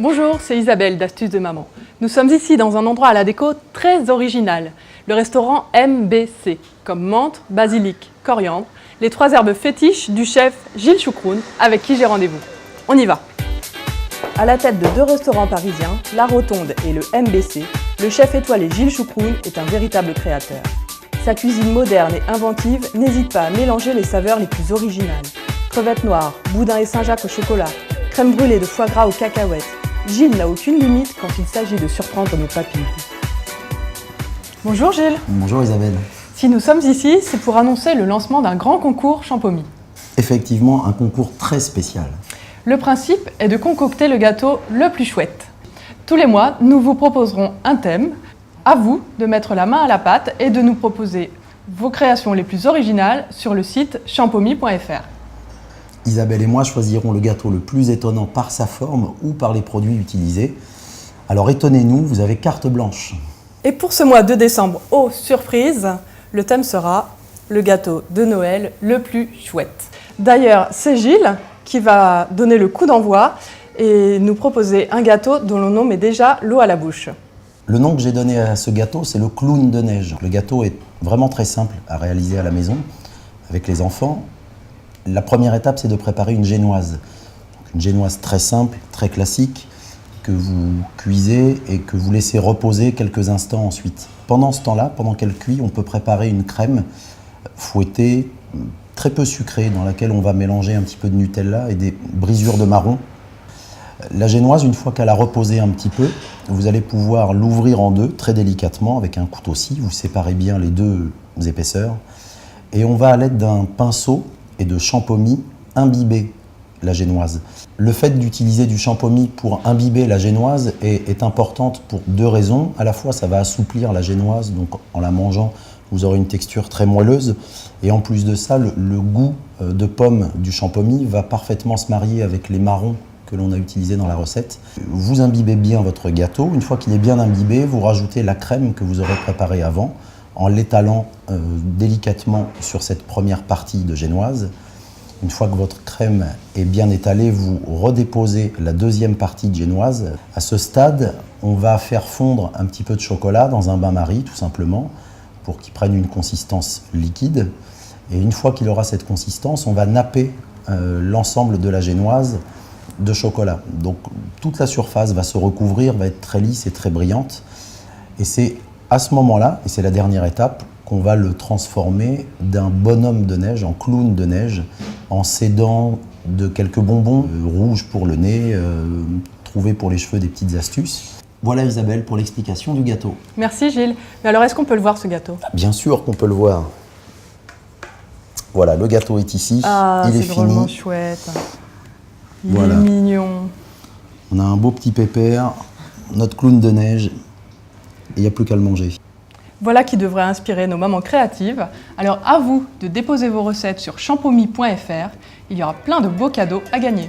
Bonjour, c'est Isabelle d'Astuces de Maman. Nous sommes ici dans un endroit à la déco très original, le restaurant MBC, comme menthe, basilic, coriandre, les 3 herbes fétiches du chef Gilles Choucroune, avec qui j'ai rendez-vous. On y va. À la tête de 2 restaurants parisiens, La Rotonde et le MBC, le chef étoilé Gilles Choucroune est un véritable créateur. Sa cuisine moderne et inventive n'hésite pas à mélanger les saveurs les plus originales. Crevettes noires, boudin et Saint-Jacques au chocolat, crème brûlée de foie gras aux cacahuètes. Gilles n'a aucune limite quand il s'agit de surprendre nos papilles. Bonjour Gilles. Bonjour Isabelle. Si nous sommes ici, c'est pour annoncer le lancement d'un grand concours Champomy. Effectivement, un concours très spécial. Le principe est de concocter le gâteau le plus chouette. Tous les mois, nous vous proposerons un thème. À vous de mettre la main à la pâte et de nous proposer vos créations les plus originales sur le site champomy.fr. Isabelle et moi choisirons le gâteau le plus étonnant par sa forme ou par les produits utilisés. Alors étonnez-nous, vous avez carte blanche. Et pour ce mois de décembre, surprise, le thème sera le gâteau de Noël le plus chouette. D'ailleurs, c'est Gilles qui va donner le coup d'envoi et nous proposer un gâteau dont le nom met déjà l'eau à la bouche. Le nom que j'ai donné à ce gâteau, c'est le clown de neige. Le gâteau est vraiment très simple à réaliser à la maison avec les enfants. La première étape, c'est de préparer une génoise. Une génoise très simple, très classique, que vous cuisez et que vous laissez reposer quelques instants ensuite. Pendant ce temps-là, pendant qu'elle cuit, on peut préparer une crème fouettée, très peu sucrée, dans laquelle on va mélanger un petit peu de Nutella et des brisures de marron. La génoise, une fois qu'elle a reposé un petit peu, vous allez pouvoir l'ouvrir en deux très délicatement avec un couteau-scie. Vous séparez bien les 2 épaisseurs. Et on va à l'aide d'un pinceau et de champomy imbiber la génoise. Le fait d'utiliser du champomy pour imbiber la génoise est importante pour 2 raisons. À la fois, ça va assouplir la génoise, donc en la mangeant, vous aurez une texture très moelleuse. Et en plus de ça, le goût de pomme du champomy va parfaitement se marier avec les marrons que l'on a utilisé dans la recette. Vous imbibez bien votre gâteau. Une fois qu'il est bien imbibé, vous rajoutez la crème que vous aurez préparée avant en l'étalant délicatement sur cette première partie de génoise. Une fois que votre crème est bien étalée, vous redéposez la deuxième partie de génoise. À ce stade, on va faire fondre un petit peu de chocolat dans un bain-marie, tout simplement, pour qu'il prenne une consistance liquide. Et une fois qu'il aura cette consistance, on va napper l'ensemble de la génoise de chocolat. Donc toute la surface va se recouvrir, va être très lisse et très brillante. Et c'est à ce moment-là, et c'est la dernière étape, qu'on va le transformer d'un bonhomme de neige en clown de neige, en s'aidant de quelques bonbons rouges pour le nez, trouvés pour les cheveux des petites astuces. Voilà Isabelle pour l'explication du gâteau. Merci Gilles. Mais alors est-ce qu'on peut le voir ce gâteau? Bien sûr qu'on peut le voir. Voilà, le gâteau est ici, il est c'est drôlement fini. chouette. Il Voilà. est mignon. On a un beau petit pépère, notre clown de neige, et il n'y a plus qu'à le manger. Voilà qui devrait inspirer nos mamans créatives. Alors à vous de déposer vos recettes sur champomy.fr. Il y aura plein de beaux cadeaux à gagner.